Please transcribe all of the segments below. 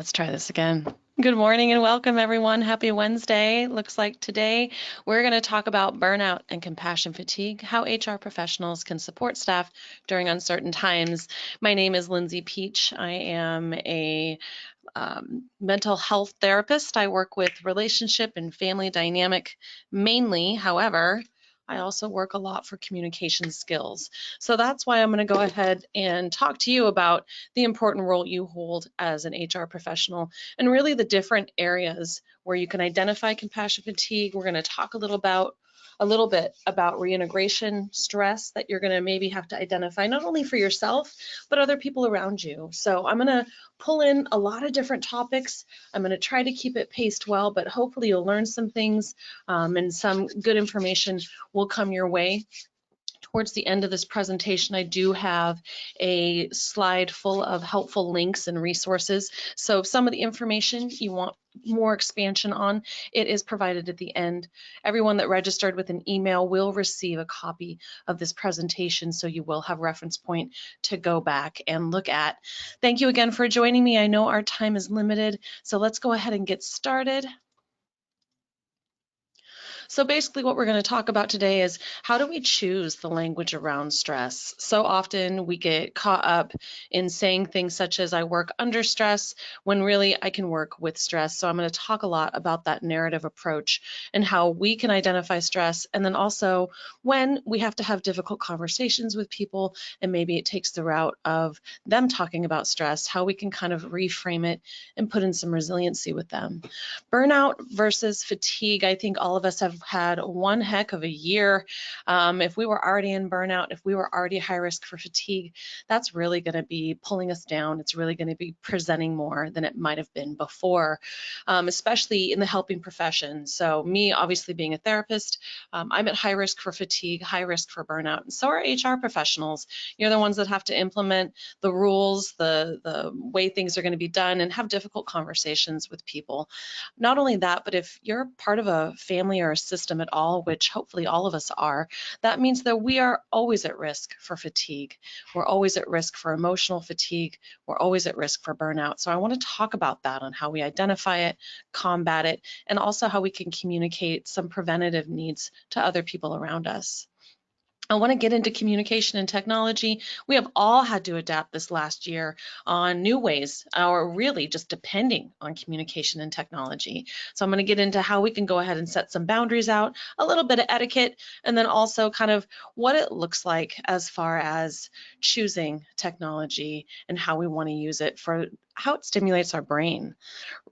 Let's try this again. Good morning and welcome, everyone. Happy Wednesday. Looks like today we're going to talk about burnout and compassion fatigue, how HR professionals can support staff during uncertain times. My name is Lindsay Peach. I am a mental health therapist. I work with relationship and family dynamic mainly. However, I also work a lot for communication skills. So that's why I'm going to go ahead and talk to you about the important role you hold as an HR professional and really the different areas where you can identify compassion fatigue. We're going to talk a little bit about reintegration stress that you're going to maybe have to identify not only for yourself but other people around you. So I'm going to pull in a lot of different topics. I'm going to try to keep it paced well, but hopefully you'll learn some things and some good information will come your way. Towards the end of this presentation, I do have a slide full of helpful links and resources. So if some of the information you want more expansion on, it is provided at the end. Everyone that registered with an email will receive a copy of this presentation, so you will have reference point to go back and look at. Thank you again for joining me. I know our time is limited, so let's go ahead and get started. So basically what we're going to talk about today is how do we choose the language around stress? So often we get caught up in saying things such as I work under stress when really I can work with stress. So I'm going to talk a lot about that narrative approach and how we can identify stress, and then also when we have to have difficult conversations with people and maybe it takes the route of them talking about stress, how we can kind of reframe it and put in some resiliency with them. Burnout versus fatigue. I think all of us have had one heck of a year. If we were already in burnout, if we were already high risk for fatigue, that's really going to be pulling us down. It's really going to be presenting more than it might have been before, especially in the helping profession. So me, obviously being a therapist, I'm at high risk for fatigue, high risk for burnout. And so are HR professionals. You're the ones that have to implement the rules, the way things are going to be done, and have difficult conversations with people. Not only that, but if you're part of a family or a system at all, which hopefully all of us are, that means that we are always at risk for fatigue. We're always at risk for emotional fatigue. We're always at risk for burnout. So I want to talk about that on how we identify it, combat it, and also how we can communicate some preventative needs to other people around us. I want to get into communication and technology. We have all had to adapt this last year on new ways, or really just depending on communication and technology. So I'm going to get into how we can go ahead and set some boundaries out, a little bit of etiquette, and then also kind of what it looks like as far as choosing technology and how we want to use it for how it stimulates our brain.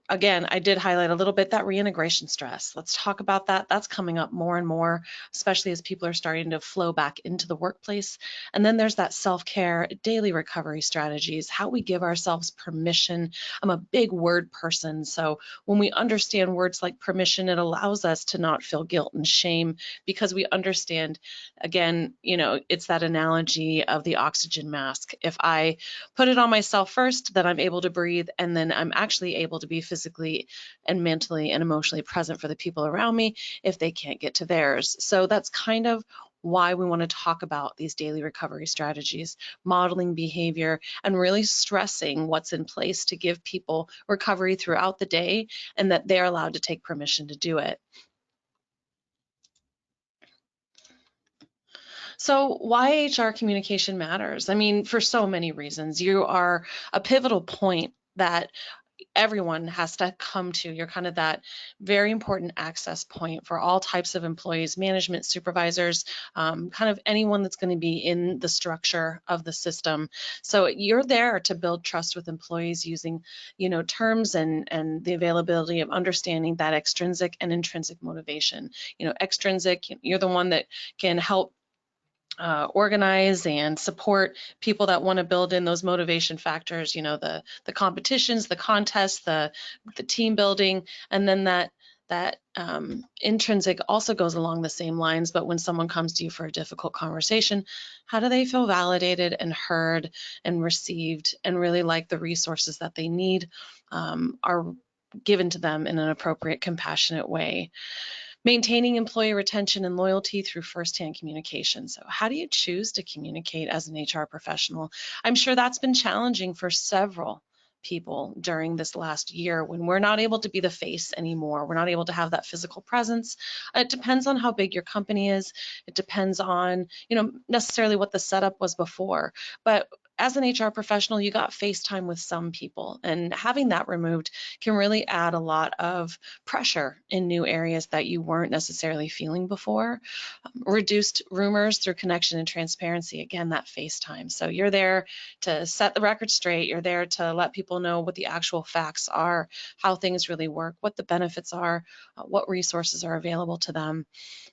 Again, I did highlight a little bit that reintegration stress. Let's talk about that. That's coming up more and more, especially as people are starting to flow back into the workplace. And then there's that self-care, daily recovery strategies, how we give ourselves permission. I'm a big word person, so when we understand words like permission, it allows us to not feel guilt and shame because we understand, again, it's that analogy of the oxygen mask. If I put it on myself first, then I'm able to breathe, and then I'm actually able to be physically and mentally and emotionally present for the people around me if they can't get to theirs. So that's kind of why we want to talk about these daily recovery strategies, modeling behavior, and really stressing what's in place to give people recovery throughout the day and that they're allowed to take permission to do it. So why HR communication matters? I mean, for so many reasons. You are a pivotal point that everyone has to come to. You're kind of that very important access point for all types of employees, management, supervisors, kind of anyone that's going to be in the structure of the system. So you're there to build trust with employees using, terms and the availability of understanding that extrinsic and intrinsic motivation. Extrinsic, you're the one that can help organize and support people that want to build in those motivation factors, the competitions, the contests, the team building, and then that intrinsic also goes along the same lines. But when someone comes to you for a difficult conversation, how do they feel validated and heard and received and really like the resources that they need are given to them in an appropriate, compassionate way? Maintaining employee retention and loyalty through firsthand communication. So how do you choose to communicate as an HR professional? I'm sure that's been challenging for several people during this last year when we're not able to be the face anymore. We're not able to have that physical presence. It depends on how big your company is. It depends on, necessarily what the setup was before. But as an HR professional, you got FaceTime with some people, and having that removed can really add a lot of pressure in new areas that you weren't necessarily feeling before. Reduced rumors through connection and transparency. Again, that FaceTime. So you're there to set the record straight. You're there to let people know what the actual facts are, how things really work, what the benefits are, what resources are available to them,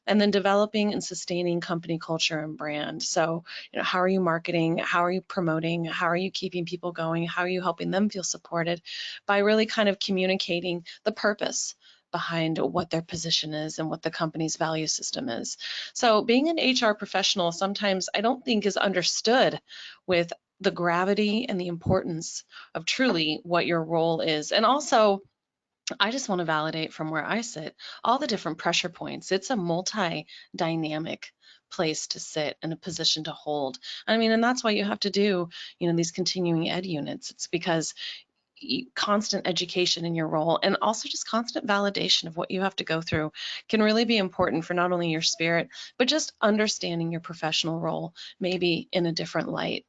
and then developing and sustaining company culture and brand. So, how are you marketing? How are you promoting? How are you keeping people going? How are you helping them feel supported? By really kind of communicating the purpose behind what their position is and what the company's value system is. So being an HR professional sometimes I don't think is understood with the gravity and the importance of truly what your role is. And also, I just want to validate from where I sit all the different pressure points. It's a multi-dynamic place to sit and a position to hold. I mean, and that's why you have to do, these continuing ed units. It's because constant education in your role and also just constant validation of what you have to go through can really be important for not only your spirit, but just understanding your professional role, maybe in a different light.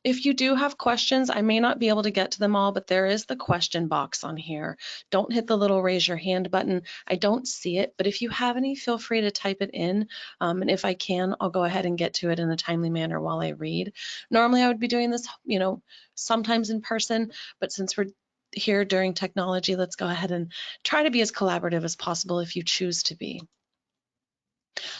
If you do have questions, I may not be able to get to them all, but there is the question box on here. Don't hit the little raise your hand button. I don't see it, but if you have any, feel free to type it in. And if I can, I'll go ahead and get to it in a timely manner while I read. Normally, I would be doing this, sometimes in person, but since we're here during technology, let's go ahead and try to be as collaborative as possible if you choose to be.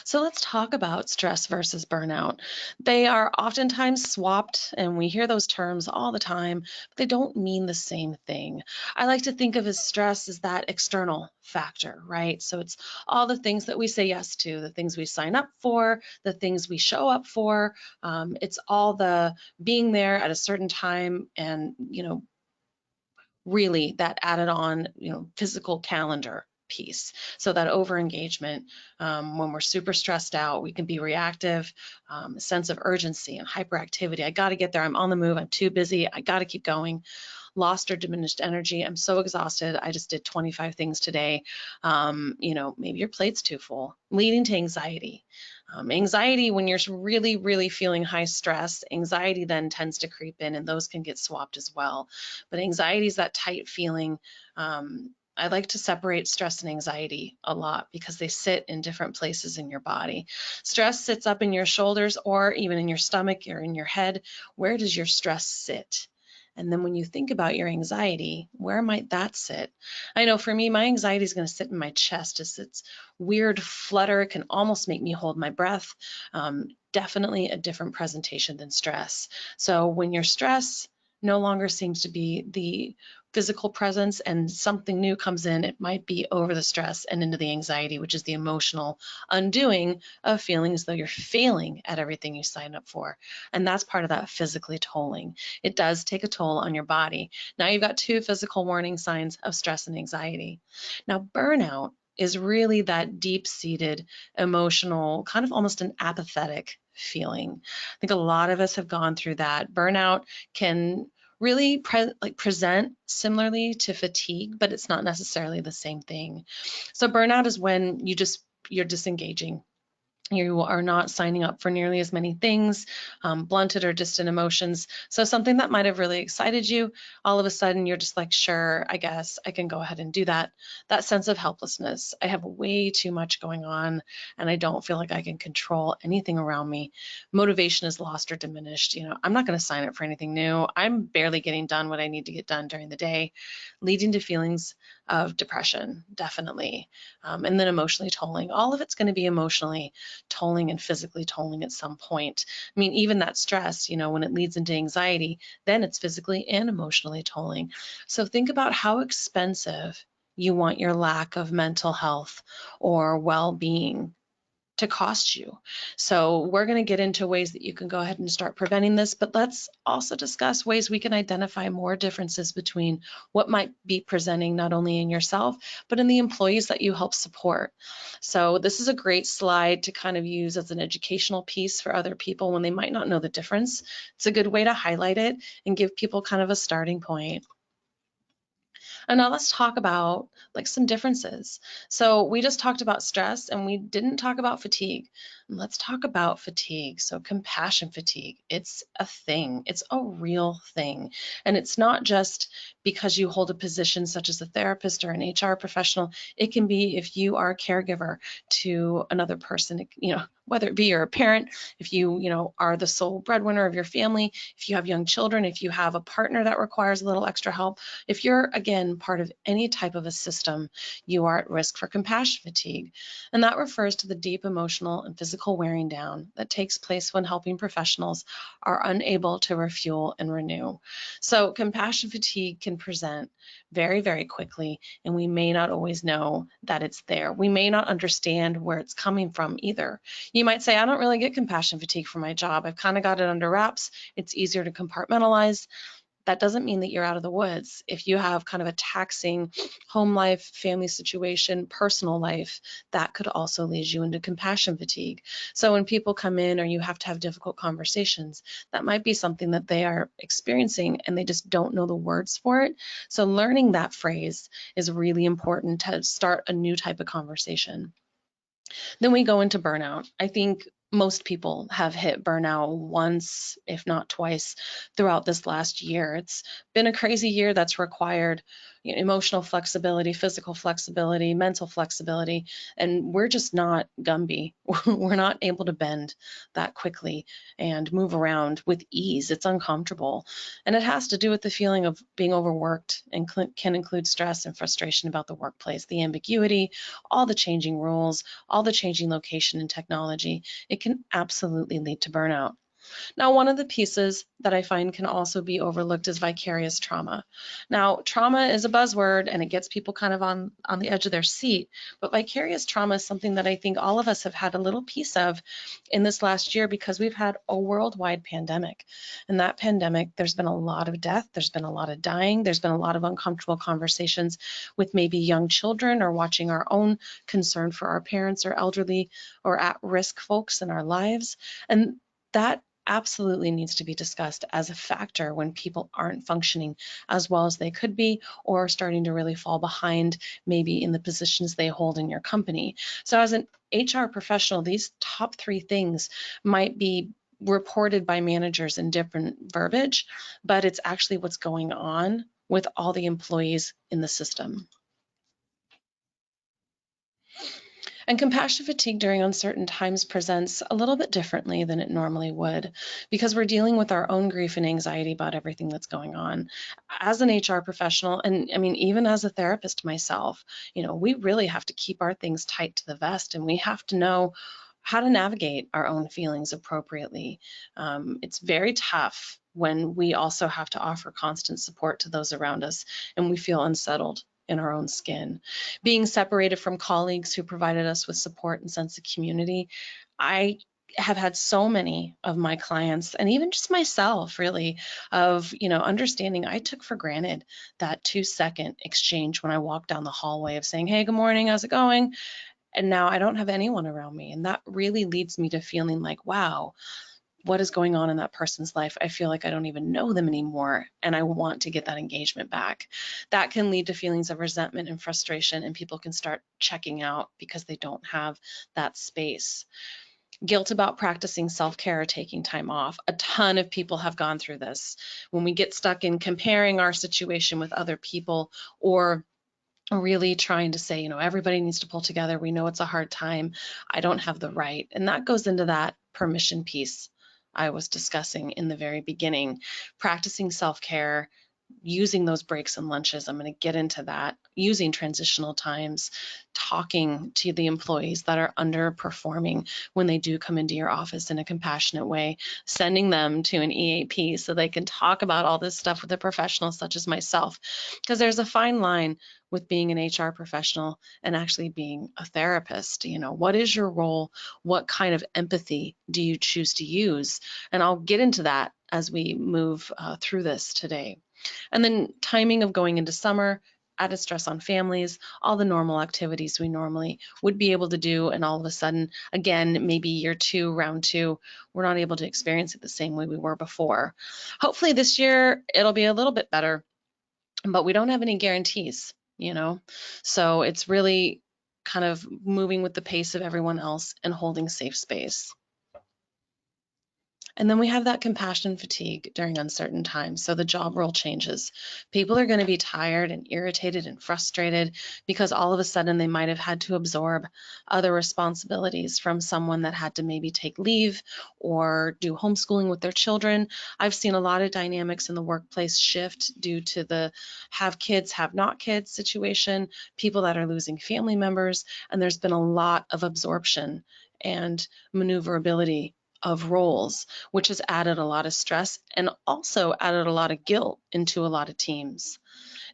So let's talk about stress versus burnout. They are oftentimes swapped, and we hear those terms all the time, but they don't mean the same thing. I like to think of as stress as that external factor, right? So it's all the things that we say yes to, the things we sign up for, the things we show up for. It's all the being there at a certain time and, really that added on, physical calendar piece. So that over engagement, when we're super stressed out, we can be reactive, a sense of urgency and hyperactivity. I got to get there. I'm on the move. I'm too busy. I got to keep going. Lost or diminished energy. I'm so exhausted. I just did 25 things today. Maybe your plate's too full, leading to anxiety. Anxiety, when you're really, really feeling high stress, anxiety then tends to creep in, and those can get swapped as well. But anxiety is that tight feeling. I like to separate stress and anxiety a lot because they sit in different places in your body. Stress sits up in your shoulders or even in your stomach or in your head. Where does your stress sit? And then when you think about your anxiety, where might that sit? I know for me, my anxiety is going to sit in my chest as it's weird flutter. It can almost make me hold my breath. Definitely a different presentation than stress. So when your stress no longer seems to be the physical presence and something new comes in, it might be over the stress and into the anxiety, which is the emotional undoing of feeling as though you're failing at everything you signed up for. And that's part of that physically tolling. It does take a toll on your body. Now you've got two physical warning signs of stress and anxiety. Now, burnout is really that deep-seated emotional, kind of almost an apathetic feeling. I think a lot of us have gone through that. Burnout can really present similarly to fatigue, but it's not necessarily the same thing. So burnout is when you're disengaging. You are not signing up for nearly as many things, blunted or distant emotions. So something that might have really excited you, all of a sudden you're just like, sure, I guess I can go ahead and do that. That sense of helplessness. I have way too much going on and I don't feel like I can control anything around me. Motivation is lost or diminished. I'm not going to sign up for anything new. I'm barely getting done what I need to get done during the day, leading to feelings of depression, definitely. And then emotionally tolling. All of it's going to be emotionally tolling and physically tolling at some point. I mean, even that stress, when it leads into anxiety, then it's physically and emotionally tolling. So think about how expensive you want your lack of mental health or well-being to cost you. So we're going to get into ways that you can go ahead and start preventing this, but let's also discuss ways we can identify more differences between what might be presenting not only in yourself, but in the employees that you help support. So this is a great slide to kind of use as an educational piece for other people when they might not know the difference. It's a good way to highlight it and give people kind of a starting point. And now let's talk about like some differences. So we just talked about stress and we didn't talk about fatigue. Let's talk about fatigue. So compassion fatigue, it's a thing. It's a real thing. And it's not just because you hold a position such as a therapist or an HR professional. It can be if you are a caregiver to another person, whether it be you're a parent, if you are the sole breadwinner of your family, if you have young children, if you have a partner that requires a little extra help, if you're, again, part of any type of a system, you are at risk for compassion fatigue. And that refers to the deep emotional and physical wearing down that takes place when helping professionals are unable to refuel and renew. So compassion fatigue can present very, very quickly, and we may not always know that it's there. We may not understand where it's coming from either. You might say, I don't really get compassion fatigue from my job. I've kind of got it under wraps. It's easier to compartmentalize. That doesn't mean that you're out of the woods. If you have kind of a taxing home life, family situation, personal life, that could also lead you into compassion fatigue. So when people come in or you have to have difficult conversations, that might be something that they are experiencing and they just don't know the words for it. So learning that phrase is really important to start a new type of conversation. Then we go into burnout. I think most people have hit burnout once, if not twice, throughout this last year. It's been a crazy year that's required emotional flexibility, physical flexibility, mental flexibility, and we're just not Gumby. We're not able to bend that quickly and move around with ease. It's uncomfortable. And it has to do with the feeling of being overworked and can include stress and frustration about the workplace, the ambiguity, all the changing rules, all the changing location and technology. It can absolutely lead to burnout. Now, one of the pieces that I find can also be overlooked is vicarious trauma. Now, trauma is a buzzword and it gets people kind of on the edge of their seat, but vicarious trauma is something that I think all of us have had a little piece of in this last year because we've had a worldwide pandemic. And that pandemic, there's been a lot of death, there's been a lot of dying, there's been a lot of uncomfortable conversations with maybe young children or watching our own concern for our parents or elderly or at-risk folks in our lives. And that absolutely needs to be discussed as a factor when people aren't functioning as well as they could be or starting to really fall behind maybe in the positions they hold in your company. So as an HR professional, these top three things might be reported by managers in different verbiage, but it's actually what's going on with all the employees in the system. And compassion fatigue during uncertain times presents a little bit differently than it normally would because we're dealing with our own grief and anxiety about everything that's going on. As an HR professional, and I mean, even as a therapist myself, we really have to keep our things tight to the vest and we have to know how to navigate our own feelings appropriately. It's very tough when we also have to offer constant support to those around us and we feel unsettled in our own skin. Being separated from colleagues who provided us with support and sense of community, I have had so many of my clients and even just myself really of understanding I took for granted that 2-second exchange when I walked down the hallway of saying, hey, good morning, how's it going? And now I don't have anyone around me, and that really leads me to feeling like, wow, what is going on in that person's life? I feel like I don't even know them anymore, and I want to get that engagement back. That can lead to feelings of resentment and frustration, and people can start checking out because they don't have that space. Guilt about practicing self-care or taking time off. A ton of people have gone through this. When we get stuck in comparing our situation with other people or really trying to say, everybody needs to pull together. We know it's a hard time. I don't have the right. And that goes into that permission piece I was discussing in the very beginning. Practicing self-care, using those breaks and lunches. I'm going to get into that. Using transitional times, talking to the employees that are underperforming when they do come into your office in a compassionate way, sending them to an EAP so they can talk about all this stuff with a professional such as myself. Because there's a fine line with being an HR professional and actually being a therapist. What is your role? What kind of empathy do you choose to use? And I'll get into that as we move through this today. And then timing of going into summer, added stress on families, all the normal activities we normally would be able to do. And all of a sudden, again, maybe year two, round two, we're not able to experience it the same way we were before. Hopefully this year, it'll be a little bit better. but we don't have any guarantees, So it's really kind of moving with the pace of everyone else and holding safe space. And then we have that compassion fatigue during uncertain times. So the job role changes. People are going to be tired and irritated and frustrated because all of a sudden they might have had to absorb other responsibilities from someone that had to maybe take leave or do homeschooling with their children. I've seen a lot of dynamics in the workplace shift due to the have kids, have not kids situation, people that are losing family members, and there's been a lot of absorption and maneuverability of roles, which has added a lot of stress and also added a lot of guilt into a lot of teams.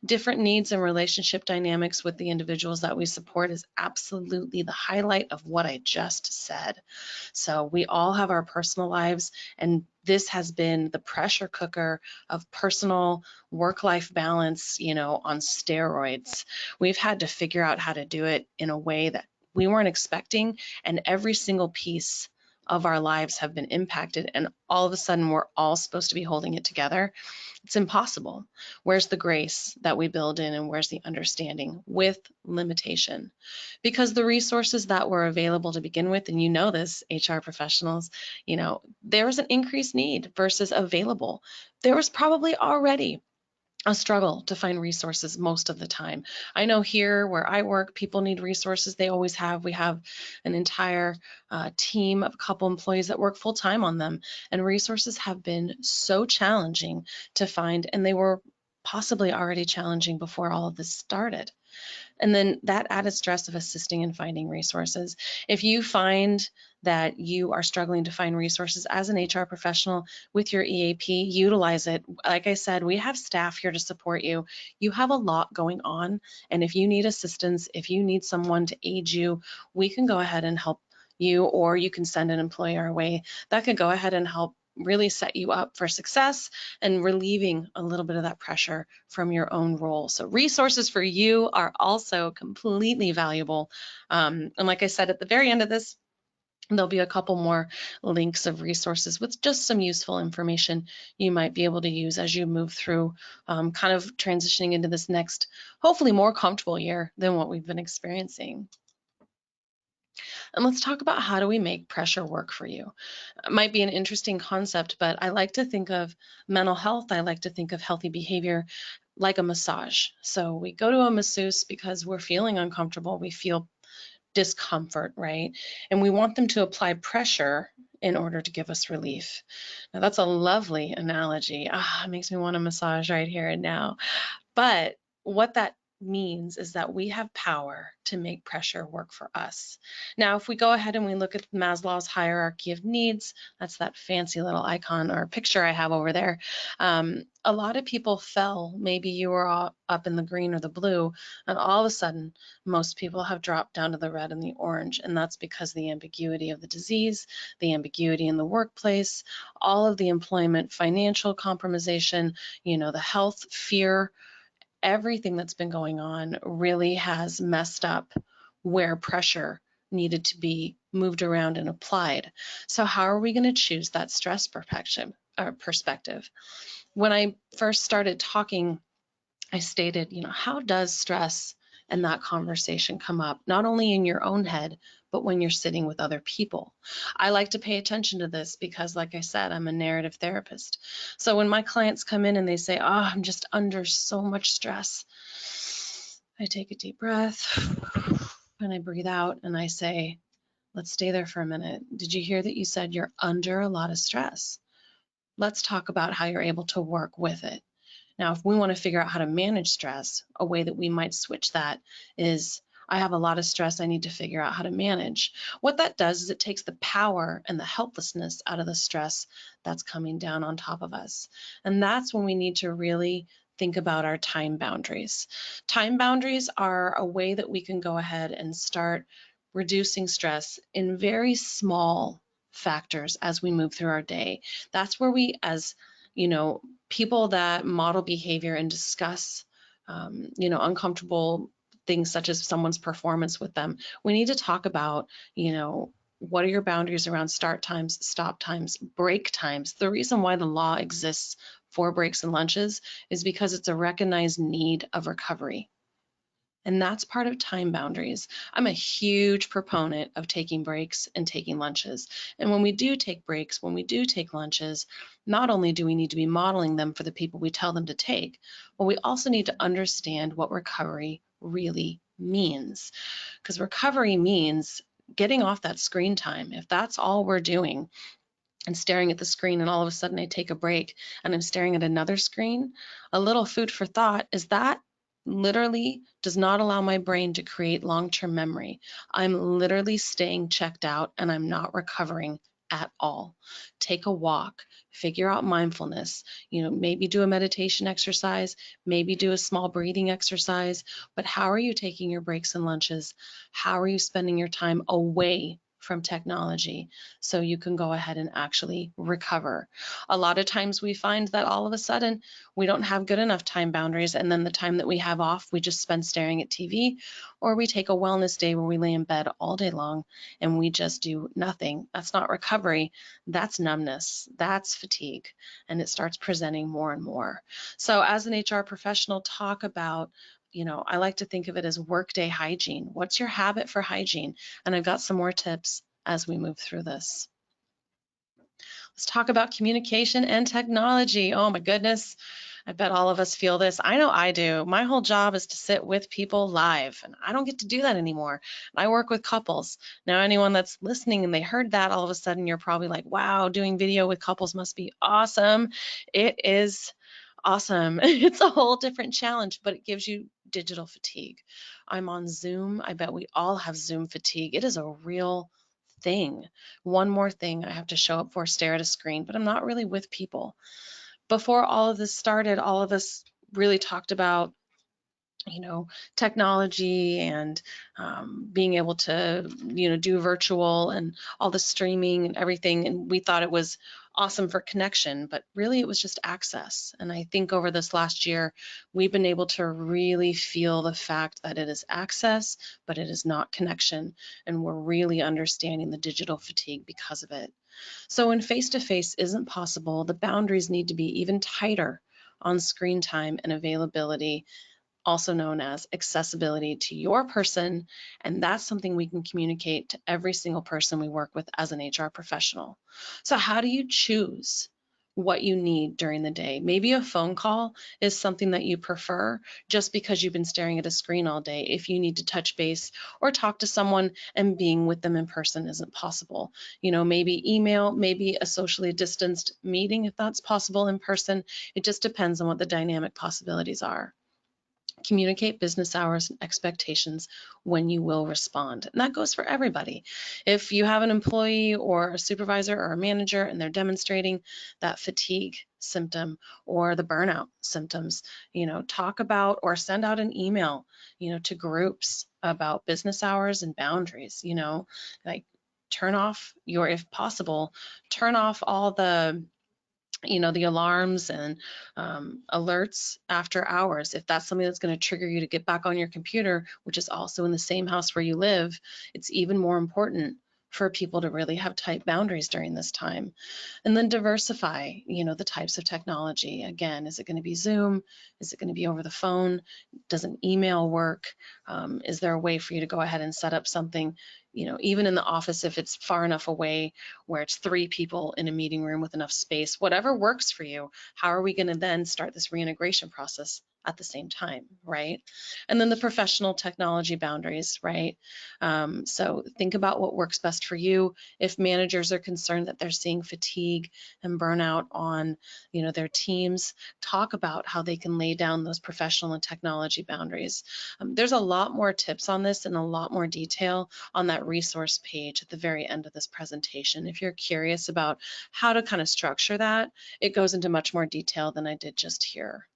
Different needs and relationship dynamics with the individuals that we support is absolutely the highlight of what I just said. So we all have our personal lives, and this has been the pressure cooker of personal work-life balance, on steroids. We've had to figure out how to do it in a way that we weren't expecting, and every single piece of our lives have been impacted, and all of a sudden we're all supposed to be holding it together. It's impossible. Where's the grace that we build in, and where's the understanding with limitation? Because the resources that were available to begin with, and this, HR professionals, there was an increased need versus available. There was probably already a struggle to find resources most of the time. I know here where I work, people need resources. They always have. We have an entire team of a couple employees that work full time on them, and resources have been so challenging to find, and they were possibly already challenging before all of this started. And then that added stress of assisting in finding resources. If you find that you are struggling to find resources as an HR professional with your EAP, utilize it. Like I said, we have staff here to support you. You have a lot going on, and if you need assistance, if you need someone to aid you, we can go ahead and help you, or you can send an employee our way that could go ahead and help really set you up for success and relieving a little bit of that pressure from your own role. So resources for you are also completely valuable. And like I said, at the very end of this, there'll be a couple more links of resources with just some useful information you might be able to use as you move through kind of transitioning into this next, hopefully more comfortable year than what we've been experiencing. And let's talk about, how do we make pressure work for you? It might be an interesting concept, but I like to think of mental health. I like to think of healthy behavior like a massage. So we go to a masseuse because we're feeling uncomfortable. We feel discomfort, right? And we want them to apply pressure in order to give us relief. Now, that's a lovely analogy. It makes me want a massage right here and now. But what that means is that we have power to make pressure work for us. Now, if we go ahead and we look at Maslow's hierarchy of needs, that's that fancy little icon or picture I have over there. A lot of people fell. Maybe you were all up in the green or the blue, and all of a sudden, most people have dropped down to the red and the orange, and that's because the ambiguity of the disease, the ambiguity in the workplace, all of the employment, financial compromisation, the health, fear, everything that's been going on really has messed up where pressure needed to be moved around and applied. So how are we going to choose that stress perspective? When I first started talking, I stated, how does stress and that conversation come up, not only in your own head, but when you're sitting with other people? I like to pay attention to this because, like I said, I'm a narrative therapist. So when my clients come in and they say, I'm just under so much stress, I take a deep breath and I breathe out and I say, let's stay there for a minute. Did you hear that you said you're under a lot of stress? Let's talk about how you're able to work with it. Now, if we want to figure out how to manage stress, a way that we might switch that is, I have a lot of stress I need to figure out how to manage. What that does is it takes the power and the helplessness out of the stress that's coming down on top of us. And that's when we need to really think about our time boundaries. Time boundaries are a way that we can go ahead and start reducing stress in very small factors as we move through our day. That's where we, as people that model behavior and discuss, uncomfortable things such as someone's performance with them, we need to talk about, what are your boundaries around start times, stop times, break times? The reason why the law exists for breaks and lunches is because it's a recognized need of recovery. And that's part of time boundaries. I'm a huge proponent of taking breaks and taking lunches. And when we do take breaks, when we do take lunches, not only do we need to be modeling them for the people we tell them to take, but we also need to understand what recovery really means. Because recovery means getting off that screen time. If that's all we're doing, and staring at the screen, and all of a sudden I take a break and I'm staring at another screen, a little food for thought is that literally does not allow my brain to create long-term memory. I'm literally staying checked out and I'm not recovering at all. Take a walk, figure out mindfulness, maybe do a meditation exercise, maybe do a small breathing exercise, but how are you taking your breaks and lunches? How are you spending your time away from technology so you can go ahead and actually recover? A lot of times we find that all of a sudden we don't have good enough time boundaries, and then the time that we have off, we just spend staring at TV, or we take a wellness day where we lay in bed all day long and we just do nothing. That's not recovery. That's numbness. That's fatigue. And it starts presenting more and more. So as an HR professional, talk about, I like to think of it as workday hygiene. What's your habit for hygiene? And I've got some more tips as we move through this. Let's talk about communication and technology. Oh my goodness. I bet all of us feel this. I know I do. My whole job is to sit with people live, and I don't get to do that anymore. I work with couples. Now, anyone that's listening and they heard that, all of a sudden you're probably like, wow, doing video with couples must be awesome. It is awesome. It's a whole different challenge, but it gives you digital fatigue. I'm on Zoom. I bet we all have Zoom fatigue. It is a real thing. One more thing I have to show up for, stare at a screen, but I'm not really with people. Before all of this started, all of us really talked about, technology and being able to, do virtual and all the streaming and everything. And we thought it was awesome for connection, but really it was just access. And I think over this last year, we've been able to really feel the fact that it is access, but it is not connection. And we're really understanding the digital fatigue because of it. So when face-to-face isn't possible, the boundaries need to be even tighter on screen time and availability, also known as accessibility to your person. And that's something we can communicate to every single person we work with as an HR professional. So how do you choose what you need during the day? Maybe a phone call is something that you prefer just because you've been staring at a screen all day. If you need to touch base or talk to someone and being with them in person isn't possible. Maybe email, maybe a socially distanced meeting if that's possible in person. It just depends on what the dynamic possibilities are. Communicate business hours and expectations when you will respond. And that goes for everybody. If you have an employee or a supervisor or a manager and they're demonstrating that fatigue symptom or the burnout symptoms, talk about or send out an email, to groups about business hours and boundaries, like if possible, turn off all the alarms and alerts after hours. If that's something that's going to trigger you to get back on your computer, which is also in the same house where you live, it's even more important for people to really have tight boundaries during this time. And then diversify, the types of technology. Again, is it going to be Zoom? Is it going to be over the phone? Does an email work? Is there a way for you to go ahead and set up something, even in the office, if it's far enough away where it's 3 people in a meeting room with enough space, whatever works for you? How are we going to then start this reintegration process at the same time, right? And then the professional technology boundaries, right? So think about what works best for you. If managers are concerned that they're seeing fatigue and burnout on, their teams, talk about how they can lay down those professional and technology boundaries. There's a lot more tips on this and a lot more detail on that resource page at the very end of this presentation. If you're curious about how to kind of structure that, it goes into much more detail than I did just here.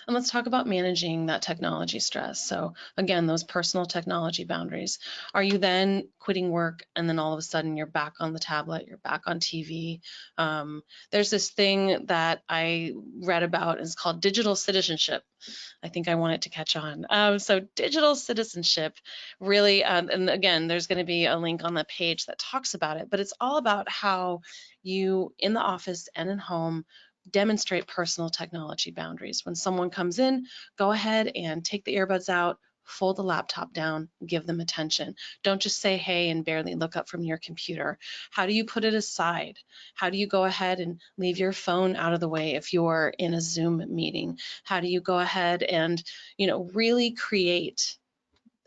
And let's talk about managing that technology stress. So again, those personal technology boundaries. Are you then quitting work and then all of a sudden you're back on the tablet, you're back on TV? There's this thing that I read about, it's called digital citizenship. I think I want it to catch on. So digital citizenship really, and again, there's going to be a link on the page that talks about it, but it's all about how you in the office and in home demonstrate personal technology boundaries. When someone comes in, go ahead and take the earbuds out, fold the laptop down, give them attention. Don't just say hey and barely look up from your computer. How do you put it aside? How do you go ahead and leave your phone out of the way if you're in a Zoom meeting? How do you go ahead and, really create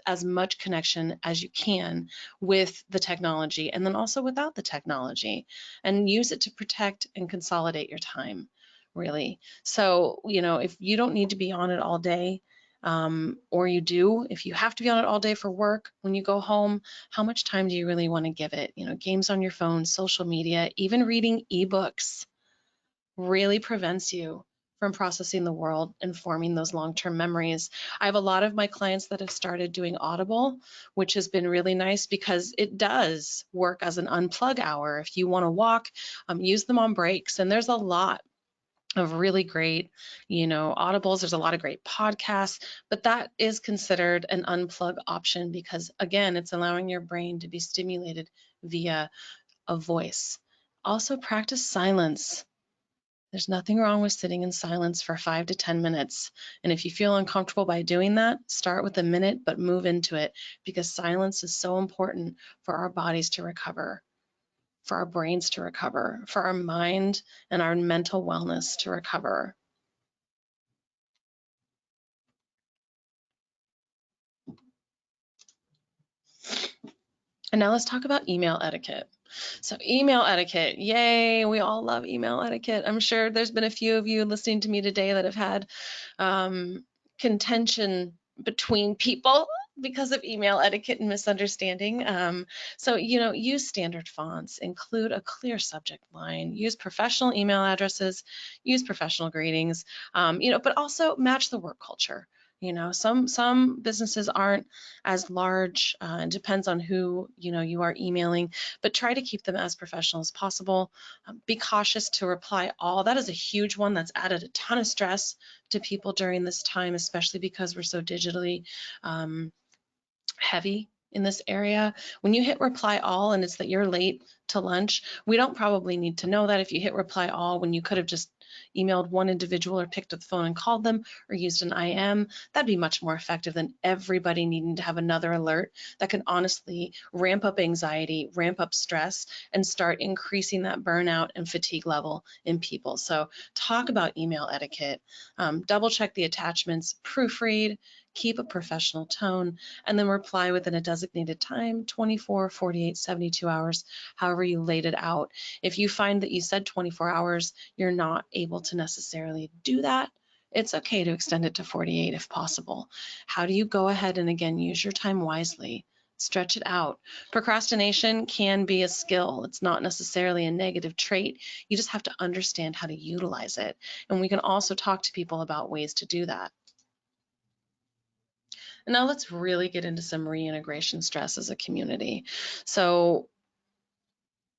as much connection as you can with the technology and then also without the technology, and use it to protect and consolidate your time, really. So, if you don't need to be on it all day, or you do, if you have to be on it all day for work, when you go home, how much time do you really want to give it? Games on your phone, social media, even reading ebooks really prevents you from processing the world and forming those long-term memories. I have a lot of my clients that have started doing Audible, which has been really nice because it does work as an unplug hour. If you want to walk, use them on breaks. And there's a lot of really great, Audibles. There's a lot of great podcasts, but that is considered an unplug option because, again, it's allowing your brain to be stimulated via a voice. Also, practice silence. There's nothing wrong with sitting in silence for 5 to 10 minutes. And if you feel uncomfortable by doing that, start with a minute, but move into it because silence is so important for our bodies to recover, for our brains to recover, for our mind and our mental wellness to recover. And now let's talk about email etiquette. So email etiquette, yay, we all love email etiquette. I'm sure there's been a few of you listening to me today that have had contention between people because of email etiquette and misunderstanding. So, use standard fonts, include a clear subject line, use professional email addresses, use professional greetings, but also match the work culture. Some businesses aren't as large. It depends on who you are emailing, but try to keep them as professional as possible. Be cautious to reply all. That is a huge one that's added a ton of stress to people during this time, especially because we're so digitally heavy in this area. When you hit reply all and it's that you're late to lunch, we don't probably need to know that. If you hit reply all when you could have just emailed one individual or picked up the phone and called them or used an IM, that'd be much more effective than everybody needing to have another alert that can honestly ramp up anxiety, ramp up stress, and start increasing that burnout and fatigue level in people. So talk about email etiquette, double check the attachments, proofread, keep a professional tone, and then reply within a designated time, 24, 48, 72 hours, however you laid it out. If you find that you said 24 hours, you're not able to necessarily do that, it's okay to extend it to 48 if possible. How do you go ahead and, again, use your time wisely? Stretch it out. Procrastination can be a skill. It's not necessarily a negative trait. You just have to understand how to utilize it. And we can also talk to people about ways to do that. And now let's really get into some reintegration stress as a community. So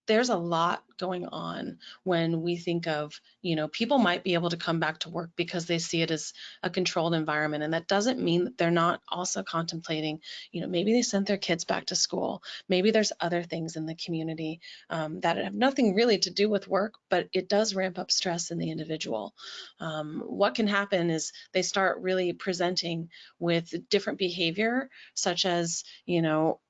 there's a lot going on when we think of, people might be able to come back to work because they see it as a controlled environment. And that doesn't mean that they're not also contemplating, maybe they sent their kids back to school. Maybe there's other things in the community that have nothing really to do with work, but it does ramp up stress in the individual. What can happen is they start really presenting with different behavior, such as,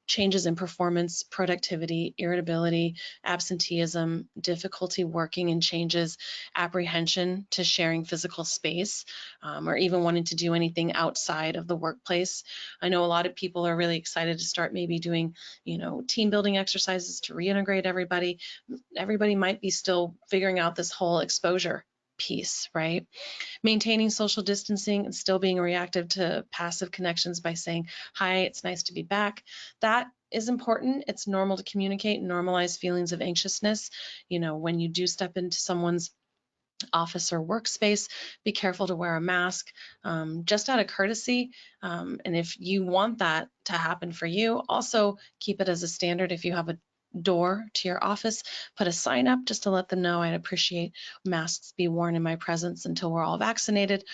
changes in performance, productivity, irritability, absenteeism, difficulty working and changes, apprehension to sharing physical space, or even wanting to do anything outside of the workplace. I know a lot of people are really excited to start maybe doing, team building exercises to reintegrate everybody. Everybody might be still figuring out this whole exposure piece, right? Maintaining social distancing and still being reactive to passive connections by saying, hi, it's nice to be back. That is important. It's normal to communicate and normalize feelings of anxiousness. When you do step into someone's office or workspace, be careful to wear a mask, just out of courtesy. And if you want that to happen for you, also keep it as a standard. If you have a door to your office, put a sign up just to let them know I'd appreciate masks be worn in my presence until we're all vaccinated,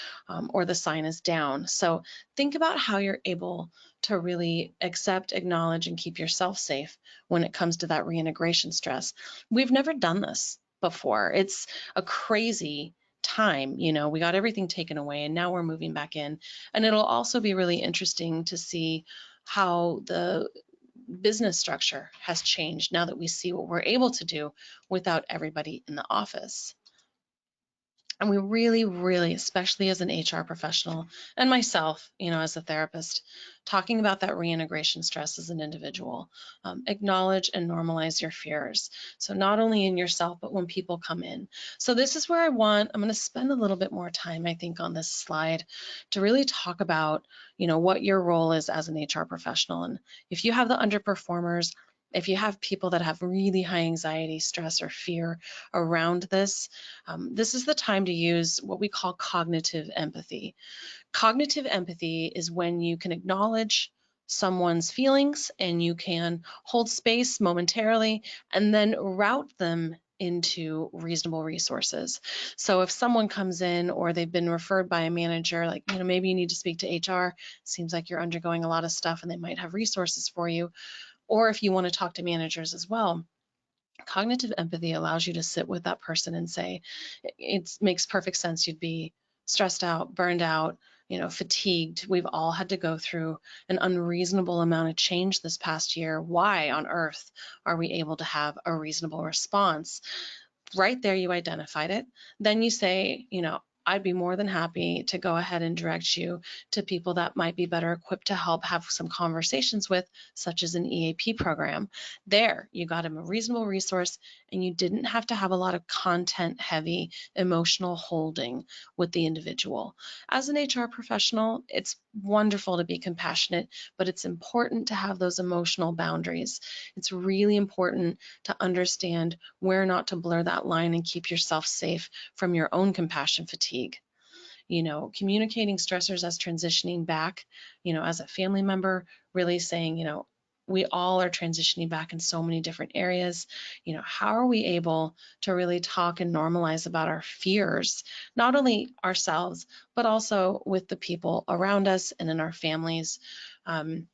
or the sign is down. So think about how you're able to really accept, acknowledge, and keep yourself safe when it comes to that reintegration stress. We've never done this before. It's a crazy time. We got everything taken away and now we're moving back in. And it'll also be really interesting to see how the business structure has changed now that we see what we're able to do without everybody in the office. And we really, really, especially as an HR professional and myself, as a therapist, talking about that reintegration stress as an individual, acknowledge and normalize your fears. So not only in yourself, but when people come in. So this is where I'm going to spend a little bit more time, I think, on this slide to really talk about, what your role is as an HR professional. And if you have the underperformers, if you have people that have really high anxiety, stress, or fear around this, this is the time to use what we call cognitive empathy. Cognitive empathy is when you can acknowledge someone's feelings and you can hold space momentarily and then route them into reasonable resources. So if someone comes in or they've been referred by a manager, like, maybe you need to speak to HR, seems like you're undergoing a lot of stuff and they might have resources for you. Or if you want to talk to managers as well, cognitive empathy allows you to sit with that person and say, it makes perfect sense. You'd be stressed out, burned out, fatigued. We've all had to go through an unreasonable amount of change this past year. Why on earth are we able to have a reasonable response? Right there, you identified it. Then you say, I'd be more than happy to go ahead and direct you to people that might be better equipped to help have some conversations with, such as an EAP program. There, you got them a reasonable resource, and you didn't have to have a lot of content heavy emotional holding with the individual. As an HR professional, it's wonderful to be compassionate, but it's important to have those emotional boundaries. It's really important to understand where not to blur that line and keep yourself safe from your own compassion fatigue. Communicating stressors as transitioning back, as a family member, really saying, we all are transitioning back in so many different areas. How are we able to really talk and normalize about our fears, not only ourselves, but also with the people around us and in our families, and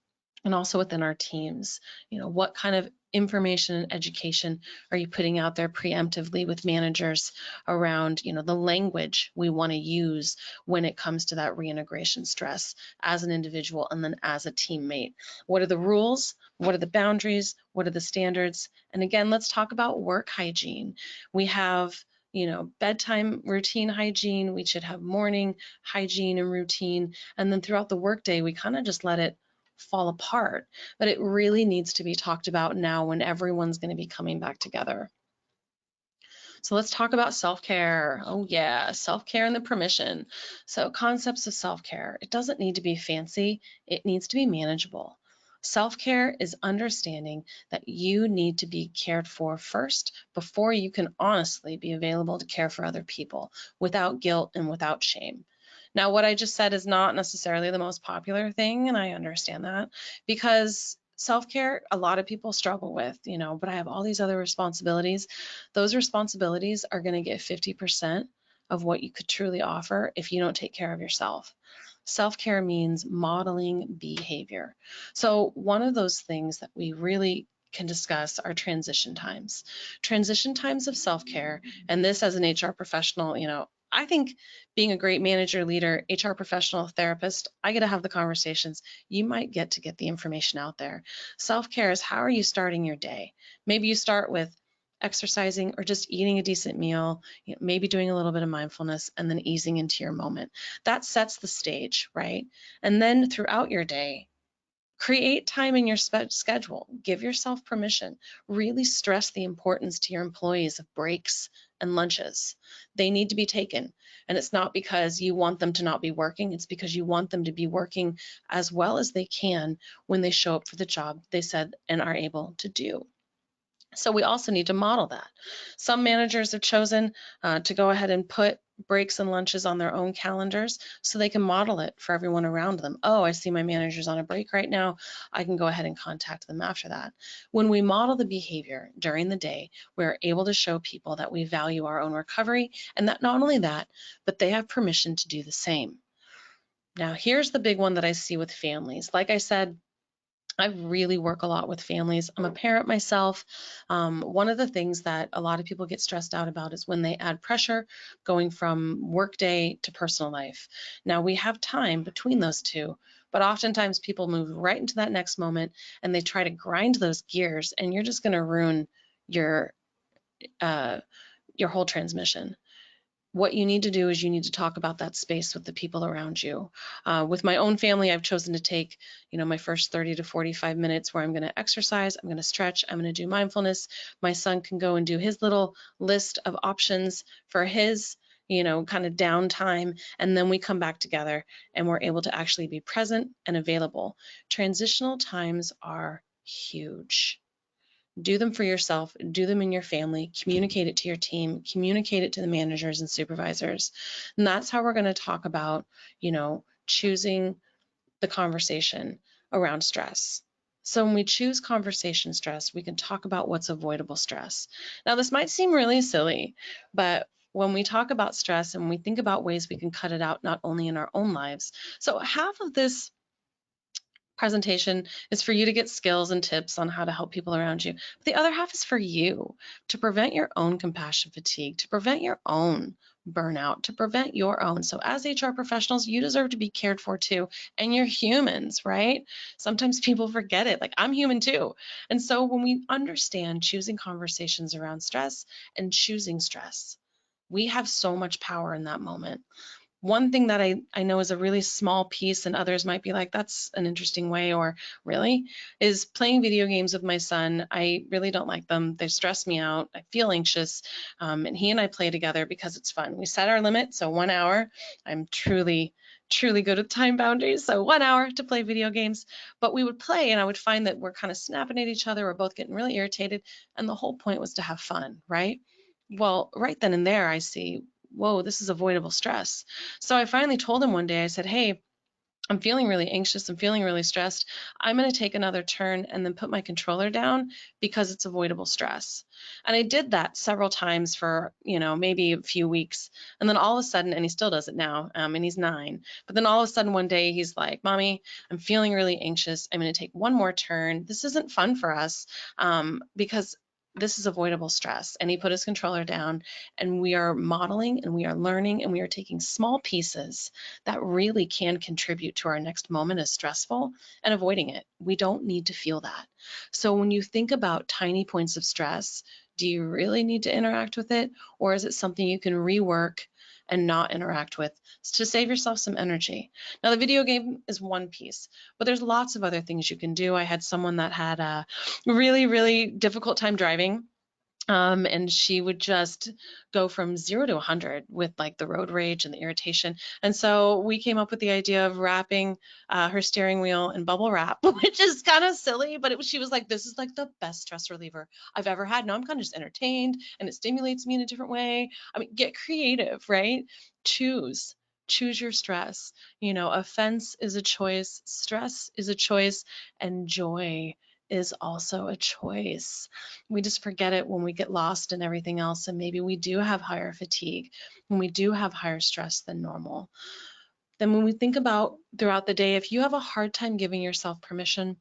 also within our teams? What kind of information and education are you putting out there preemptively with managers around, the language we want to use when it comes to that reintegration stress as an individual and then as a teammate? What are the rules? What are the boundaries? What are the standards? And again, let's talk about work hygiene. We have bedtime routine hygiene. We should have morning hygiene and routine. And then throughout the workday, we kind of just let it fall apart. But it really needs to be talked about now when everyone's going to be coming back together. So let's talk about self-care. Oh yeah, self-care and the permission. So concepts of self-care. It doesn't need to be fancy. It needs to be manageable. Self-care is understanding that you need to be cared for first before you can honestly be available to care for other people without guilt and without shame. Now, what I just said is not necessarily the most popular thing, and I understand that, because self-care, a lot of people struggle with, but I have all these other responsibilities. Those responsibilities are going to get 50% of what you could truly offer if you don't take care of yourself. Self-care means modeling behavior. So one of those things that we really can discuss are transition times. Transition times of self-care, and this as an HR professional, I think being a great manager, leader, HR professional, therapist, I get to have the conversations. You might get to get the information out there. Self-care is, how are you starting your day? Maybe you start with exercising or just eating a decent meal, maybe doing a little bit of mindfulness and then easing into your moment. That sets the stage, right? And then throughout your day, create time in your schedule. Give yourself permission. Really stress the importance to your employees of breaks and lunches. They need to be taken. And it's not because you want them to not be working. It's because you want them to be working as well as they can when they show up for the job they said and are able to do. So we also need to model that. Some managers have chosen to go ahead and put breaks and lunches on their own calendars so they can model it for everyone around them. Oh, I see my manager's on a break right now. I can go ahead and contact them after that. When we model the behavior during the day, we're able to show people that we value our own recovery, and that not only that, but they have permission to do the same. Now, here's the big one that I see with families. Like I said, I really work a lot with families. I'm a parent myself. One of the things that a lot of people get stressed out about is when they add pressure going from workday to personal life. Now, we have time between those two, but oftentimes people move right into that next moment and they try to grind those gears, and you're just going to ruin your uh, your whole transmission. What you need to do is you need to talk about that space with the people around you. With my own family, I've chosen to take, my first 30 to 45 minutes where I'm going to exercise, I'm going to stretch, I'm going to do mindfulness. My son can go and do his little list of options for his, kind of downtime. And then we come back together and we're able to actually be present and available. Transitional times are huge. Do them for yourself, do them in your family, communicate it to your team, communicate it to the managers and supervisors. And that's how we're going to talk about, choosing the conversation around stress. So when we choose conversation stress, we can talk about what's avoidable stress. Now, this might seem really silly, but when we talk about stress and we think about ways we can cut it out, not only in our own lives. So half of this presentation is for you to get skills and tips on how to help people around you. But the other half is for you to prevent your own compassion fatigue, to prevent your own burnout, to prevent your own. So as HR professionals, you deserve to be cared for too. And you're humans, right? Sometimes people forget it. Like, I'm human too. And so when we understand choosing conversations around stress and choosing stress, we have so much power in that moment. One thing that I know is a really small piece, and others might be like, that's an interesting way, or really, is playing video games with my son. I really don't like them. They stress me out. I feel anxious. And he and I play together because it's fun. We set our limit, so 1 hour. I'm truly, truly good with time boundaries. So 1 hour to play video games. But we would play, and I would find that we're kind of snapping at each other. We're both getting really irritated. And the whole point was to have fun, right? Well, right then and there, I see, whoa, this is avoidable stress. So I finally told him one day, I said, hey, I'm feeling really anxious. I'm feeling really stressed. I'm going to take another turn and then put my controller down because it's avoidable stress. And I did that several times for, maybe a few weeks. And then all of a sudden, and he still does it now, and he's 9. But then all of a sudden one day he's like, Mommy, I'm feeling really anxious. I'm going to take one more turn. This isn't fun for us because this is avoidable stress. And he put his controller down, and we are modeling and we are learning and we are taking small pieces that really can contribute to our next moment as stressful and avoiding it. We don't need to feel that. So when you think about tiny points of stress, do you really need to interact with it? Or is it something you can rework and not interact with to save yourself some energy? Now, the video game is one piece, but there's lots of other things you can do. I had someone that had a really, really difficult time driving. And she would just go from 0 to 100 with like the road rage and the irritation. And so we came up with the idea of wrapping her steering wheel in bubble wrap, which is kind of silly, but she was like, this is like the best stress reliever I've ever had. Now I'm kind of just entertained and it stimulates me in a different way. I mean, get creative, right? Choose. Choose your stress. Offense is a choice, stress is a choice, and joy is also a choice. We just forget it when we get lost in everything else, and maybe we do have higher fatigue, when we do have higher stress than normal. Then when we think about throughout the day, if you have a hard time giving yourself permission,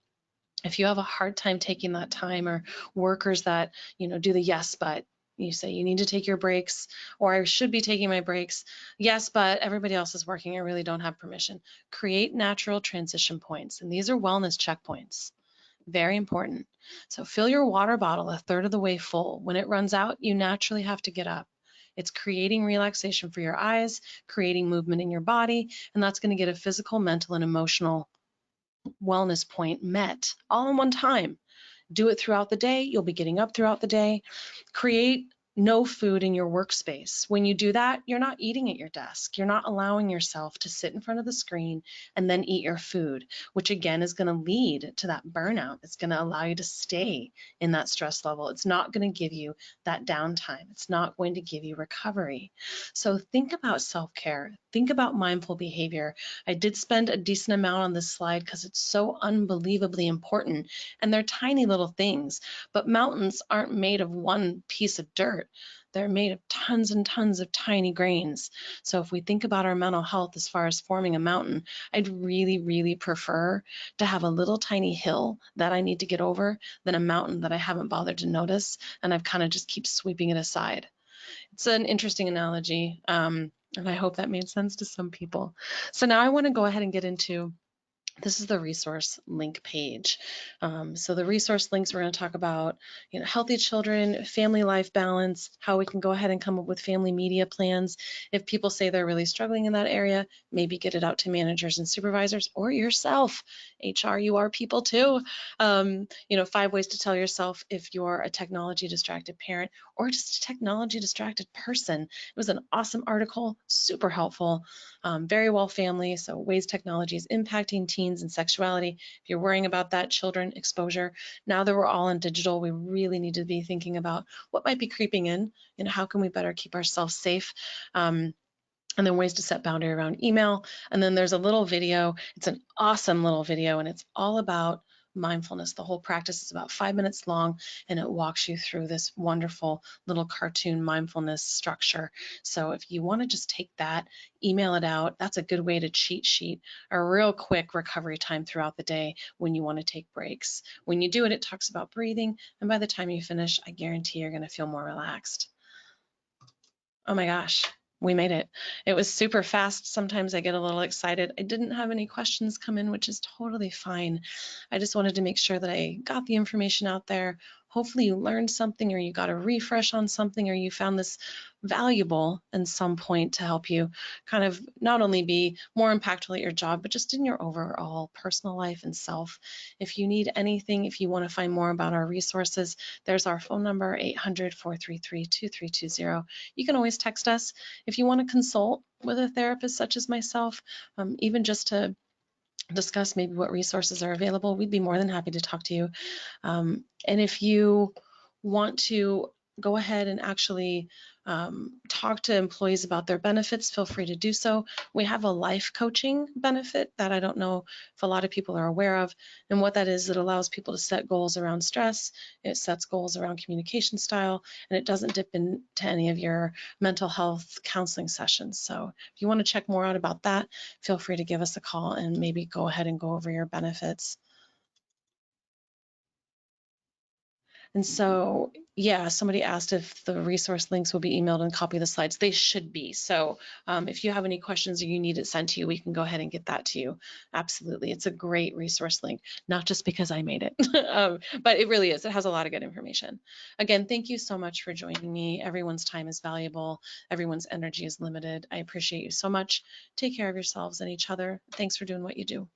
if you have a hard time taking that time, or workers that, do the yes, but you say you need to take your breaks, or I should be taking my breaks. Yes, but everybody else is working. I really don't have permission. Create natural transition points. And these are wellness checkpoints. Very important. So fill your water bottle a third of the way full. When it runs out, you naturally have to get up. It's creating relaxation for your eyes, creating movement in your body, and that's going to get a physical, mental, and emotional wellness point met all in one time. Do it throughout the day. You'll be getting up throughout the day. Create no food in your workspace. When you do that, you're not eating at your desk. You're not allowing yourself to sit in front of the screen and then eat your food, which again is going to lead to that burnout. It's going to allow you to stay in that stress level. It's not going to give you that downtime. It's not going to give you recovery. So think about self-care. Think about mindful behavior. I did spend a decent amount on this slide because it's so unbelievably important, and they're tiny little things, but mountains aren't made of one piece of dirt. They're made of tons and tons of tiny grains. So if we think about our mental health as far as forming a mountain, I'd really, really prefer to have a little tiny hill that I need to get over than a mountain that I haven't bothered to notice and I've kind of just keep sweeping it aside. It's an interesting analogy, and I hope that made sense to some people. So now I want to go ahead and get into, this is the resource link page. So the resource links, we're going to talk about, healthy children, family life balance, how we can go ahead and come up with family media plans. If people say they're really struggling in that area, maybe get it out to managers and supervisors or yourself. HR, you are people too. 5 ways to tell yourself if you're a technology distracted parent or just a technology distracted person. It was an awesome article, super helpful, very well family. So ways technology is impacting teens and sexuality. If you're worrying about that, children exposure, now that we're all in digital, we really need to be thinking about what might be creeping in, how can we better keep ourselves safe? And then ways to set boundary around email. And then there's a little video. It's an awesome little video, and it's all about mindfulness. The whole practice is about 5 minutes long, and it walks you through this wonderful little cartoon mindfulness structure. So if you want to just take that, email it out, that's a good way to cheat sheet a real quick recovery time throughout the day when you want to take breaks. When you do it, it talks about breathing, and by the time you finish, I guarantee you're going to feel more relaxed. Oh my gosh, we made it. It was super fast. Sometimes I get a little excited. I didn't have any questions come in, which is totally fine. I just wanted to make sure that I got the information out there. Hopefully you learned something, or you got a refresh on something, or you found this valuable in some point to help you kind of not only be more impactful at your job, but just in your overall personal life and self. If you need anything, if you want to find more about our resources, there's our phone number, 800-433-2320. You can always text us. If you want to consult with a therapist such as myself, even just to discuss maybe what resources are available, we'd be more than happy to talk to you. And if you want to go ahead and actually talk to employees about their benefits, feel free to do so. We have a life coaching benefit that I don't know if a lot of people are aware of. And what that is, it allows people to set goals around stress. It sets goals around communication style, and it doesn't dip into any of your mental health counseling sessions. So if you want to check more out about that, feel free to give us a call and maybe go ahead and go over your benefits. And so, yeah, somebody asked if the resource links will be emailed and copy the slides. They should be. So if you have any questions or you need it sent to you, we can go ahead and get that to you. Absolutely. It's a great resource link, not just because I made it, but it really is. It has a lot of good information. Again, thank you so much for joining me. Everyone's time is valuable. Everyone's energy is limited. I appreciate you so much. Take care of yourselves and each other. Thanks for doing what you do.